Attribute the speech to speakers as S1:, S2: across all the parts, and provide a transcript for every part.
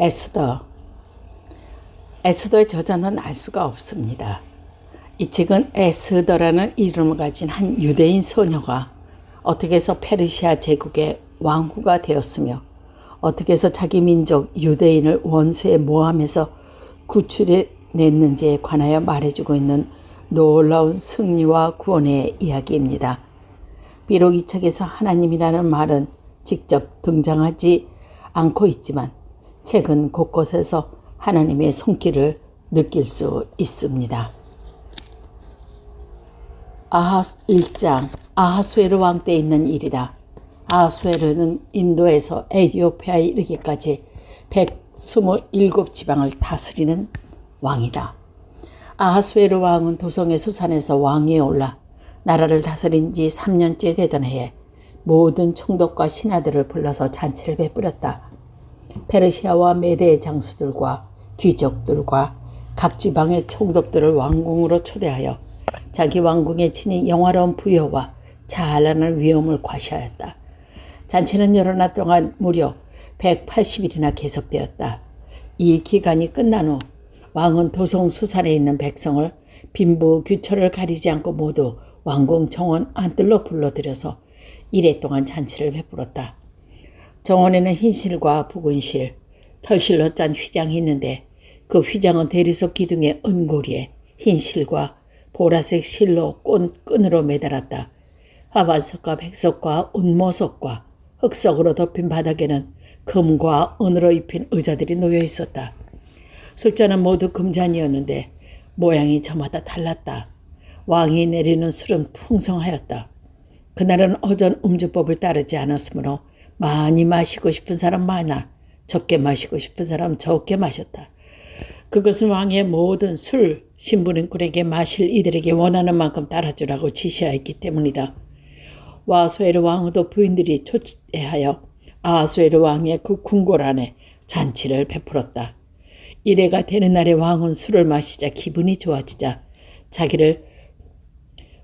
S1: 에스더. 에스더의 저자는 알 수가 없습니다. 이 책은 에스더라는 이름을 가진 한 유대인 소녀가 어떻게 해서 페르시아 제국의 왕후가 되었으며 어떻게 해서 자기 민족 유대인을 원수의 모함에서 구출해냈는지에 관하여 말해주고 있는 놀라운 승리와 구원의 이야기입니다. 비록 이 책에서 하나님이라는 말은 직접 등장하지 않고 있지만 책은 곳곳에서 하나님의 손길을 느낄 수 있습니다. 1장 아하수에르 왕 때 있는 일이다. 아하수에르는 인도에서 에티오피아에 이르기까지 127지방을 다스리는 왕이다. 아하수에르 왕은 도성의 수산에서 왕위에 올라 나라를 다스린 지 3년째 되던 해에 모든 총독과 신하들을 불러서 잔치를 베풀었다. 페르시아와 메대의 장수들과 귀족들과 각 지방의 총독들을 왕궁으로 초대하여 자기 왕궁에 친히 영화로운 부여와 찬란한 위엄을 과시하였다. 잔치는 여러 날 동안 무려 180일이나 계속되었다. 이 기간이 끝난 후 왕은 도성 수산에 있는 백성을 빈부 규철을 가리지 않고 모두 왕궁 정원 안뜰로 불러들여서 이래 동안 잔치를 베풀었다. 정원에는 흰실과 붉은실, 털실로 짠 휘장이 있는데 그 휘장은 대리석 기둥의 은고리에 흰실과 보라색 실로 끈으로 매달았다. 화반석과 백석과 운모석과 흑석으로 덮인 바닥에는 금과 은으로 입힌 의자들이 놓여 있었다. 술잔은 모두 금잔이었는데 모양이 저마다 달랐다. 왕이 내리는 술은 풍성하였다. 그날은 어전 음주법을 따르지 않았으므로 많이 마시고 싶은 사람 많아 적게 마시고 싶은 사람 적게 마셨다. 그것은 왕의 모든 술 신부님꾼에게 마실 이들에게 원하는 만큼 따라주라고 지시하였기 때문이다. 아하수에르 왕도 부인들이 초대하여 아하수에르 왕의 그 궁궐 안에 잔치를 베풀었다. 이래가 되는 날에 왕은 술을 마시자 기분이 좋아지자 자기를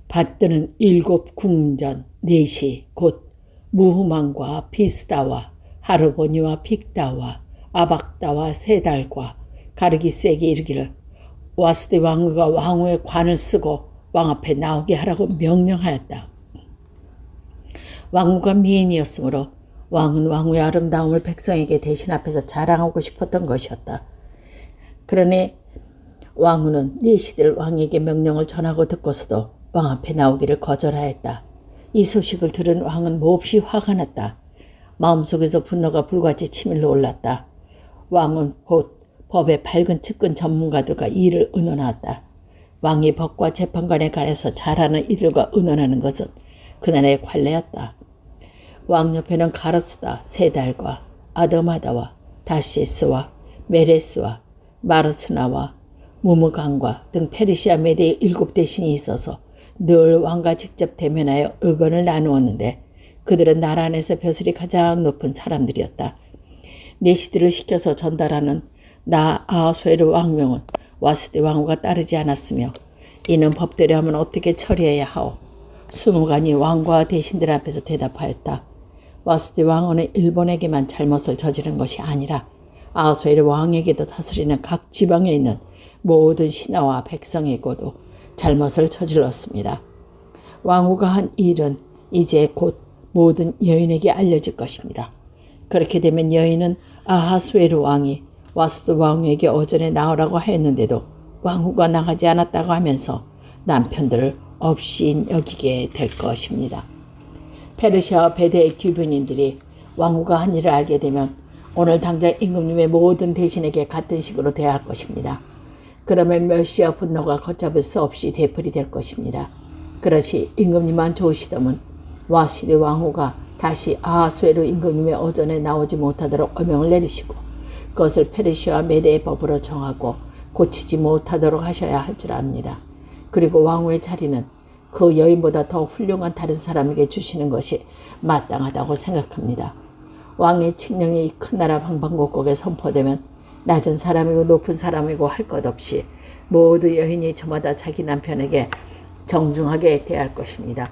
S1: 받드는 7 궁전 4시 곧 무후만과 비스다와 하르보니와 빅다와 아박다와 세달과 가르기스에게 이르기를 와스디 왕후가 왕후의 관을 쓰고 왕 앞에 나오게 하라고 명령하였다. 왕후가 미인이었으므로 왕은 왕후의 아름다움을 백성에게 대신 앞에서 자랑하고 싶었던 것이었다. 그러니 왕후는 니시들 왕에게 명령을 전하고 듣고서도 왕 앞에 나오기를 거절하였다. 이 소식을 들은 왕은 몹시 화가 났다. 마음속에서 분노가 불같이 치밀러 올랐다. 왕은 곧 법의 밝은 측근 전문가들과 이를 의논하였다. 왕이 법과 재판관에 관해서 잘하는 이들과 의논하는 것은 그날의 관례였다. 왕 옆에는 가르스다, 세달과 아더마다와 다시스와 메레스와 마르스나와 무무강과 등 페르시아 메대의 7 대신이 있어서 늘 왕과 직접 대면하여 의견을 나누었는데 그들은 나라 안에서 벼슬이 가장 높은 사람들이었다. 내시들을 시켜서 전달하는 아하수에르 왕명은 와스디 왕후가 따르지 않았으며 이는 법대로 하면 어떻게 처리해야 하오. 20간이 왕과 대신들 앞에서 대답하였다. 와스디 왕후는 일본에게만 잘못을 저지른 것이 아니라 아하수에르 왕에게도 다스리는 각 지방에 있는 모든 신하와 백성에게도 잘못을 저질렀습니다. 왕후가 한 일은 이제 곧 모든 여인에게 알려질 것입니다. 그렇게 되면 여인은 아하수에르 왕이 와스디 왕후에게 오전에 나오라고 했는데도 왕후가 나가지 않았다고 하면서 남편들을 업신 여기게 될 것입니다. 페르시아와 베데의 귀빈인들이 왕후가 한 일을 알게 되면 오늘 당장 임금님의 모든 대신에게 같은 식으로 대할 것입니다. 그러면 멸시와 분노가 걷잡을 수 없이 되풀이 될 것입니다. 그렇지 임금님만 좋으시다면 와시디 왕후가 다시 아하수에르 임금님의 오전에 나오지 못하도록 어명을 내리시고 그것을 페르시아와 메대의 법으로 정하고 고치지 못하도록 하셔야 할 줄 압니다. 그리고 왕후의 자리는 그 여인보다 더 훌륭한 다른 사람에게 주시는 것이 마땅하다고 생각합니다. 왕의 칙령이 이 큰 나라 방방곡곡에 선포되면 낮은 사람이고 높은 사람이고 할 것 없이 모두 여인이 저마다 자기 남편에게 정중하게 대할 것입니다.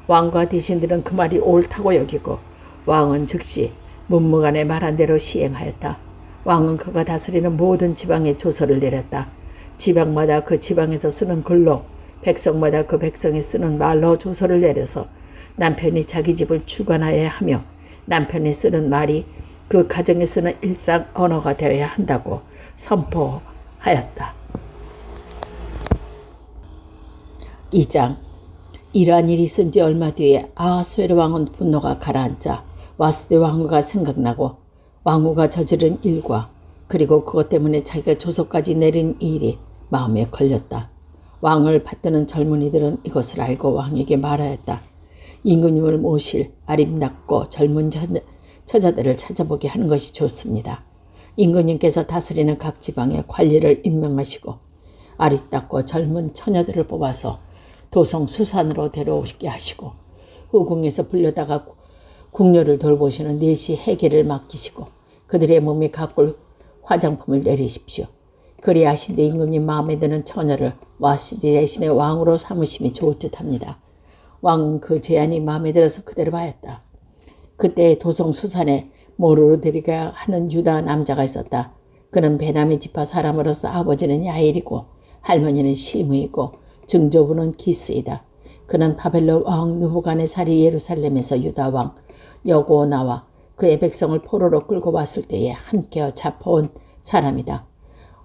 S1: 왕과 대신들은 그 말이 옳다고 여기고 왕은 즉시 문무간에 말한 대로 시행하였다. 왕은 그가 다스리는 모든 지방에 조서를 내렸다. 지방마다 그 지방에서 쓰는 글로, 백성마다 그 백성이 쓰는 말로 조서를 내려서 남편이 자기 집을 주관하여야 하며 남편이 쓰는 말이 그 가정에 쓰는 일상 언어가 되어야 한다고 선포하였다. 2장. 이러한 일이 있은 지 얼마 뒤에 아하수에로 왕은 분노가 가라앉자 와스대 왕후가 생각나고 왕후가 저지른 일과 그리고 그것 때문에 자기가 조서까지 내린 일이 마음에 걸렸다. 왕을 받드는 젊은이들은 이것을 알고 왕에게 말하였다. 임금님을 모실 아름답고 젊은 처자들을 찾아보게 하는 것이 좋습니다. 임금님께서 다스리는 각 지방에 관리를 임명하시고 아리따고 젊은 처녀들을 뽑아서 도성 수산으로 데려오게 하시고 후궁에서 불려다가 궁녀를 돌보시는 내시 해계를 맡기시고 그들의 몸에 가꿀 화장품을 내리십시오. 그리하신데 임금님 마음에 드는 처녀를 와시디 대신에 왕으로 삼으심이 좋을 듯합니다. 왕은 그 제안이 마음에 들어서 그대로 하였다. 그때 도성 수산에 모르드리가 하는 유다 남자가 있었다. 그는 베냐민 지파 사람으로서 아버지는 야일이고 할머니는 시므이고 증조부는 기스이다. 그는 바벨론 왕 느부갓네살이 예루살렘에서 유다 왕 여고나와 그의 백성을 포로로 끌고 왔을 때에 함께 잡아온 사람이다.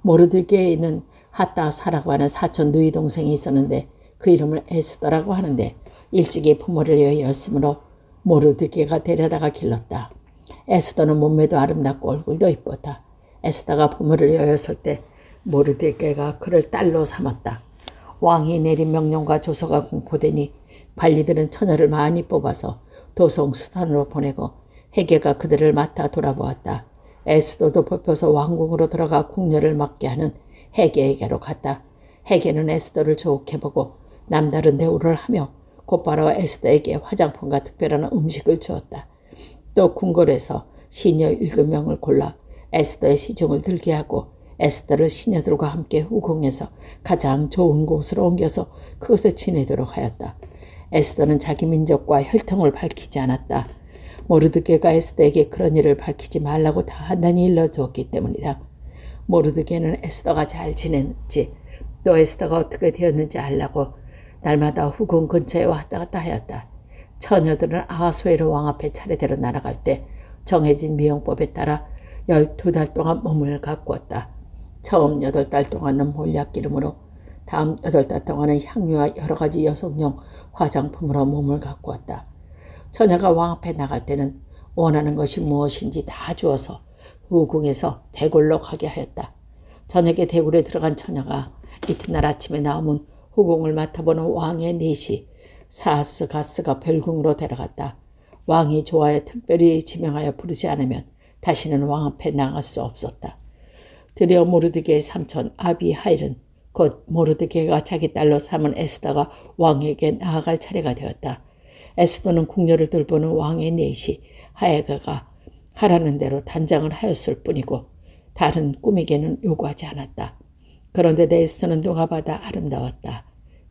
S1: 모르드게에는 핫다사라고 하는 사촌 누이 동생이 있었는데 그 이름을 에스더라고 하는데 일찍이 부모를 여의었으므로 모르드게가 데려다가 길렀다. 에스더는 몸매도 아름답고 얼굴도 이뻤다. 에스더가 부모를 여였을 때 모르드게가 그를 딸로 삼았다. 왕이 내린 명령과 조서가 공포되니 관리들은 처녀를 많이 뽑아서 도성 수산으로 보내고 해계가 그들을 맡아 돌아보았다. 에스더도 뽑혀서 왕궁으로 들어가 궁녀를 맡게 하는 해계에게로 갔다. 해계는 에스더를 좋게 보고 남다른 대우를 하며 곧바로 에스더에게 화장품과 특별한 음식을 주었다. 또 궁궐에서 시녀 7명을 골라 에스더의 시중을 들게 하고 에스더를 시녀들과 함께 후궁에서 가장 좋은 곳으로 옮겨서 그것에 지내도록 하였다. 에스더는 자기 민족과 혈통을 밝히지 않았다. 모르드게가 에스더에게 그런 일을 밝히지 말라고 단단히 일러주었기 때문이다. 모르드게는 에스더가 잘 지냈는지 또 에스더가 어떻게 되었는지 알라고 날마다 후궁 근처에 왔다 갔다 하였다. 처녀들은 아하수에로 왕 앞에 차례대로 날아갈 때 정해진 미용법에 따라 12달 동안 몸을 가꾸었다. 처음 8달 동안은 몰약기름으로, 다음 8달 동안은 향유와 여러 가지 여성용 화장품으로 몸을 가꾸었다. 처녀가 왕 앞에 나갈 때는 원하는 것이 무엇인지 다 주어서 후궁에서 대궐로 가게 하였다. 저녁에 대궐에 들어간 처녀가 이튿날 아침에 나오면 후궁을 맡아보는 왕의 넷이 사스가스가 별궁으로 데려갔다. 왕이 좋아해 특별히 지명하여 부르지 않으면 다시는 왕 앞에 나갈 수 없었다. 드디어 모르드게의 삼촌 아비하일은 곧 모르드게가 자기 딸로 삼은 에스더가 왕에게 나아갈 차례가 되었다. 에스더는 궁녀를 돌보는 왕의 넷이 하에가가 하라는 대로 단장을 하였을 뿐이고 다른 꾸미개는 요구하지 않았다. 그런데 에스더는 누가 봐도 아름다웠다.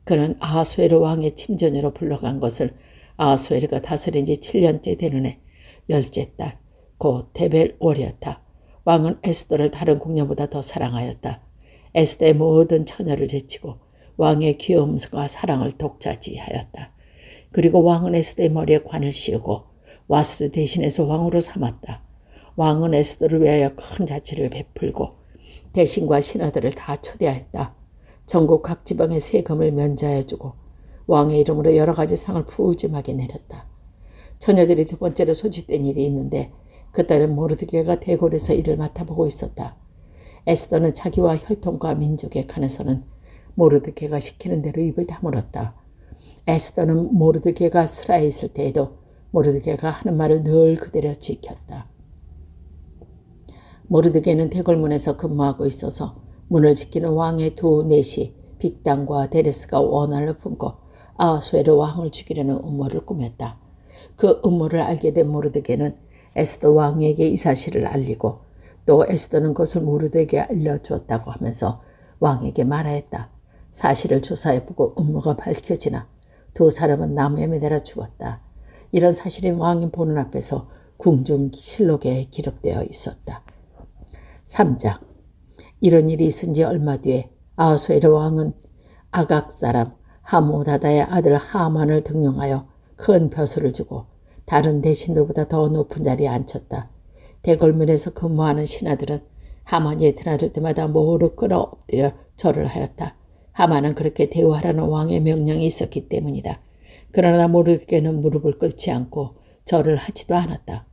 S1: 그는 아하수에르 왕의 침전으로 불러간 것을 아하수에르가 다스린 지 7년째 되는 해 열째 딸 곧 데벨올이었다. 왕은 에스더를 다른 궁녀보다 더 사랑하였다. 에스더의 모든 처녀를 제치고 왕의 귀여움과 사랑을 독차지하였다. 그리고 왕은 에스더의 머리에 관을 씌우고 와스드 대신해서 왕으로 삼았다. 왕은 에스더를 위하여 큰 자치를 베풀고 대신과 신하들을 다 초대하였다. 전국 각 지방의 세금을 면제해주고 왕의 이름으로 여러 가지 상을 푸짐하게 내렸다. 처녀들이 두 번째로 소집된 일이 있는데 그때는 모르드게가 대궐에서 일을 맡아보고 있었다. 에스더는 자기와 혈통과 민족에 관해서는 모르드게가 시키는 대로 입을 다물었다. 에스더는 모르드게가 스라에 있을 때에도 모르드게가 하는 말을 늘 그대로 지켰다. 모르드게는 대궐문에서 근무하고 있어서 문을 지키는 왕의 두 넷이 빅단과 데레스가 원한을 품고 아하수에르 왕을 죽이려는 음모를 꾸몄다. 그 음모를 알게 된 모르드게는 에스더 왕에게 이 사실을 알리고 또 에스더는 그것을 모르드게에게 알려주었다고 하면서 왕에게 말하였다. 사실을 조사해보고 음모가 밝혀지나 두 사람은 나무에 매달아 죽었다. 이런 사실이 왕이 보는 앞에서 궁중실록에 기록되어 있었다. 3장. 이런 일이 있은 지 얼마 뒤에 아하수에로 왕은 아각 사람 하모다다의 아들 하만을 등용하여 큰 벼슬을 주고 다른 대신들보다 더 높은 자리에 앉혔다. 대궐문에서 근무하는 신하들은 하만이 드나들 때마다 무릎 꿇어 엎드려 절을 하였다. 하만은 그렇게 대우하라는 왕의 명령이 있었기 때문이다. 그러나 모르드게는 무릎을 꿇지 않고 절을 하지도 않았다.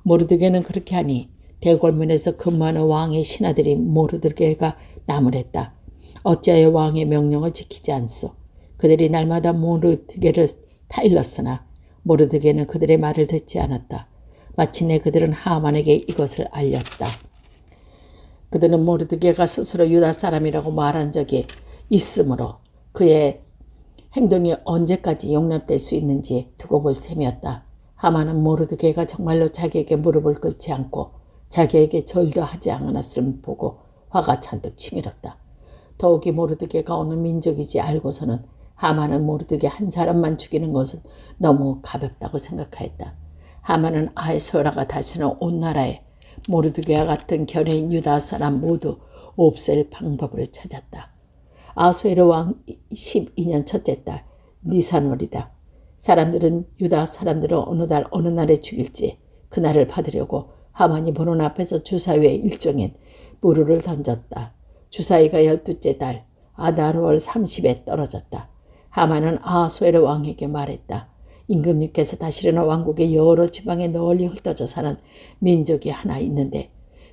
S1: 모르드게는 그렇게 하니 대궐문에서 근무하는 왕의 신하들이 모르드게가 나무랬다. 어찌하여 왕의 명령을 지키지 않소? 그들이 날마다 모르드게를 타일렀으나 모르드게는 그들의 말을 듣지 않았다. 마침내 그들은 하만에게 이것을 알렸다. 그들은 모르드게가 스스로 유다 사람이라고 말한 적이 있으므로 그의 행동이 언제까지 용납될 수 있는지 두고 볼 셈이었다. 하만은 모르드게가 정말로 자기에게 무릎을 꿇지 않고 자기에게 절도 하지 않았음을 보고 화가 잔뜩 치밀었다. 더욱이 모르드게가 어느 민족이지 알고서는 하만은 모르드게 한 사람만 죽이는 것은 너무 가볍다고 생각하였다. 하만은 아하수에로가 다스리는 온 나라에 모르드게와 같은 견해인 유다 사람 모두 없앨 방법을 찾았다. 아하수에로 왕 12년 첫째 달 니산월이다. 사람들은 유다 사람들을 어느 달 어느 날에 죽일지 그날을 받으려고 하만이 보는 앞에서 주사위의 일종인 무르를 던졌다. 주사위가 12째 달 아달월 30에 떨어졌다. 하만은 아하수에로 왕에게 말했다. 임금님께서 다스리는 왕국의 여러 지방에 널리 흩어져 사는 민족이 하나 있는데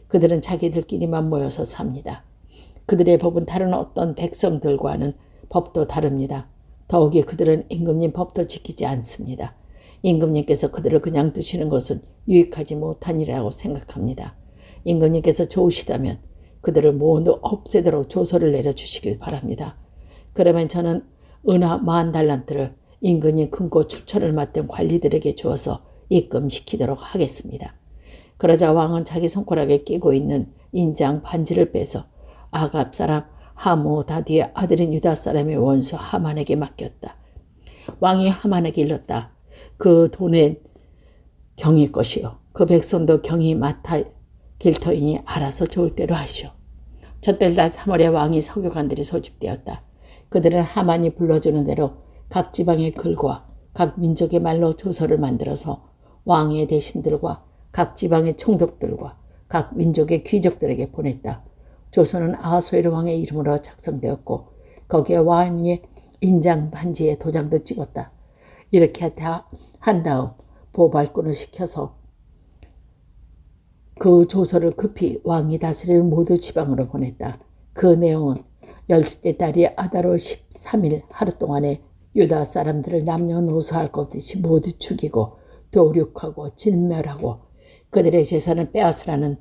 S1: 그들은 자기들끼리만 모여서 삽니다. 그들의 법은 다른 어떤 백성들과는 법도 다릅니다. 더욱이 그들은 임금님 법도 지키지 않습니다. 임금님께서 그들을 그냥 두시는 것은 유익하지 못한 일이라고 생각합니다. 임금님께서 좋으시다면 그들을 모두 없애도록 조서를 내려주시길 바랍니다. 그러면 저는 은하 10,000달란트를 임금님 금고 출처를 맡은 관리들에게 주어서 입금시키도록 하겠습니다. 그러자 왕은 자기 손가락에 끼고 있는 인장 반지를 빼서 아갑 사람 하모다디의 아들인 유다 사람의 원수 하만에게 맡겼다. 왕이 하만에게 일렀다. 그 돈은 경의 것이요. 그 백성도 경이 맡아 길터이니 알아서 좋을 대로 하시오. 첫달 3월에 왕이 서교관들이 소집되었다. 그들은 하만이 불러주는 대로 각 지방의 글과 각 민족의 말로 조서를 만들어서 왕의 대신들과 각 지방의 총독들과 각 민족의 귀족들에게 보냈다. 조서는 아하수에로 왕의 이름으로 작성되었고 거기에 왕의 인장 반지에 도장도 찍었다. 이렇게 한 다음 보발꾼을 시켜서 그 조서를 급히 왕이 다스리는 모두 지방으로 보냈다. 그 내용은 12째 달이 아달월 13일 하루 동안에 유다 사람들을 남녀노소할 것 없이 모두 죽이고 도륙하고 진멸하고 그들의 재산을 빼앗으라는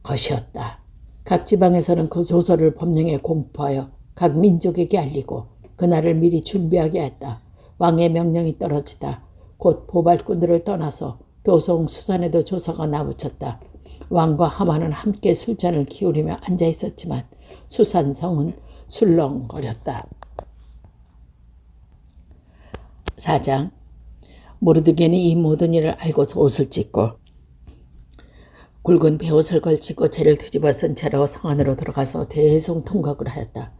S1: 것이었다. 각 지방에서는 그 조서를 법령에 공포하여 각 민족에게 알리고 그날을 미리 준비하게 했다. 왕의 명령이 떨어지다 곧 보발꾼들을 떠나서 도성 수산에도 조서가 나붙였다. 왕과 하만은 함께 술잔을 기울이며 앉아 있었지만 수산성은 술렁거렸다. 4장. 모르드게는 이 모든 일을 알고서 옷을 찢고 굵은 베옷을 걸치고 재를 뒤집어 쓴 채로 성 안으로 들어가서 대성통곡을 하였다.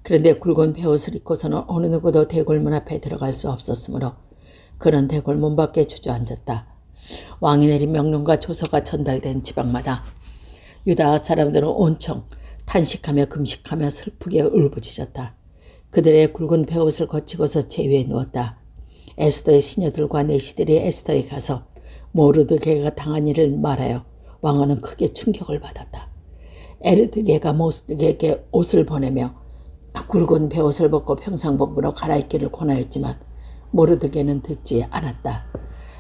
S1: 그런데 굵은 베옷을 입고서는 어느 누구도 대궐문 앞에 들어갈 수 없었으므로 그는 대궐문 밖에 주저앉았다. 왕이 내린 명령과 조서가 전달된 지방마다 유다 사람들은 온청 탄식하며 금식하며 슬프게 울부짖었다. 그들의 굵은 베옷을 거치고서 제 위에 누웠다. 에스더의 시녀들과 내시들이 에스더에 가서 모르드게가 당한 일을 말하여 왕은 크게 충격을 받았다. 에르드게가 모르드게에게 옷을 보내며 굵은 베옷을 벗고 평상복으로 갈아입기를 권하였지만 모르드게는 듣지 않았다.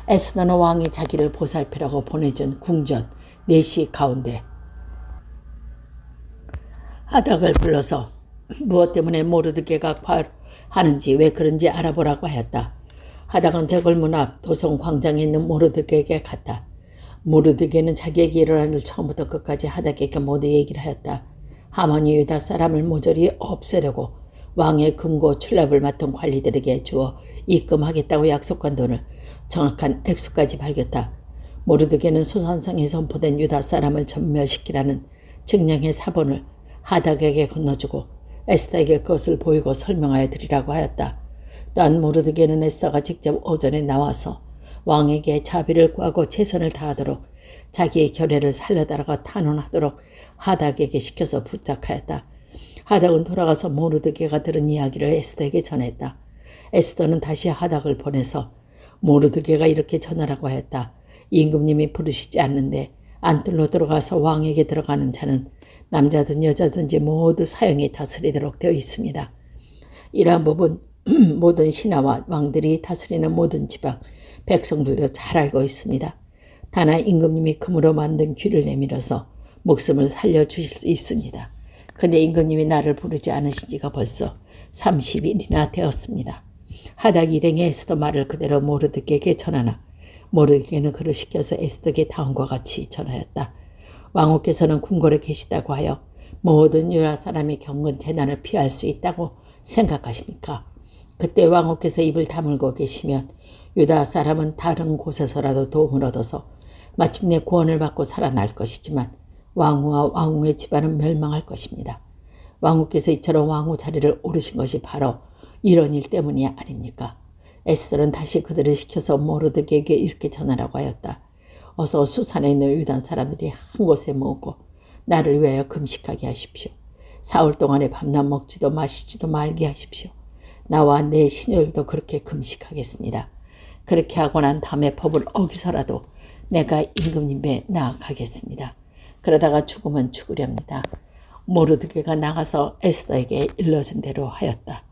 S1: 에스더는 왕이 자기를 보살피라고 보내준 궁전 내시 가운데 하닥을 불러서 무엇 때문에 모르드게가 하는지 왜 그런지 알아보라고 하였다. 하닥은 대궐문 앞 도성 광장에 있는 모르드게에게 갔다. 모르드게는 자기에게 일어난 일 처음부터 끝까지 하닥에게 모두 얘기를 하였다. 하만이 유다 사람을 모조리 없애려고 왕의 금고 출납을 맡은 관리들에게 주어 입금하겠다고 약속한 돈을 정확한 액수까지 밝혔다. 모르드게는 소산성에 선포된 유다 사람을 전멸시키라는 증령의 사본을 하닥에게 건너주고 에스더에게 그것을 보이고 설명하여 드리라고 하였다. 또한 모르드게는 에스더가 직접 오전에 나와서 왕에게 자비를 구하고 최선을 다하도록 자기의 결례를 살려달라고 탄원하도록 하닥에게 시켜서 부탁하였다. 하닥은 돌아가서 모르드게가 들은 이야기를 에스더에게 전했다. 에스더는 다시 하닥을 보내서 모르드게가 이렇게 전하라고 하였다. 임금님이 부르시지 않는데 안뜰로 들어가서 왕에게 들어가는 자는 남자든 여자든지 모두 사형에 다스리도록 되어 있습니다. 이러한 법은 모든 신하와 왕들이 다스리는 모든 지방 백성들도 잘 알고 있습니다. 다나 임금님이 금으로 만든 귀를 내밀어서 목숨을 살려주실 수 있습니다. 근데 임금님이 나를 부르지 않으신 지가 벌써 30일이나 되었습니다. 하닥 일행이 에스더 말을 그대로 모르드게에게 전하나 모르드게는 그를 시켜서 에스더에게 다음과 같이 전하였다. 왕후께서는 궁궐에 계시다고 하여 모든 유다 사람이 겪은 재난을 피할 수 있다고 생각하십니까? 그때 왕후께서 입을 다물고 계시면 유다 사람은 다른 곳에서라도 도움을 얻어서 마침내 구원을 받고 살아날 것이지만 왕후와 왕후의 집안은 멸망할 것입니다. 왕후께서 이처럼 왕후 자리를 오르신 것이 바로 이런 일 때문이 아닙니까? 에스더는 다시 그들을 시켜서 모르드게에게 이렇게 전하라고 하였다. 어서 수산에 있는 유다 사람들이 한 곳에 모으고 나를 위하여 금식하게 하십시오. 사흘 동안에 밤낮 먹지도 마시지도 말게 하십시오. 나와 내 시녀들도 그렇게 금식하겠습니다. 그렇게 하고 난 다음에 법을 어기서라도 내가 임금님에 나아가겠습니다. 그러다가 죽으면 죽으렵니다. 모르드게가 나가서 에스더에게 일러준 대로 하였다.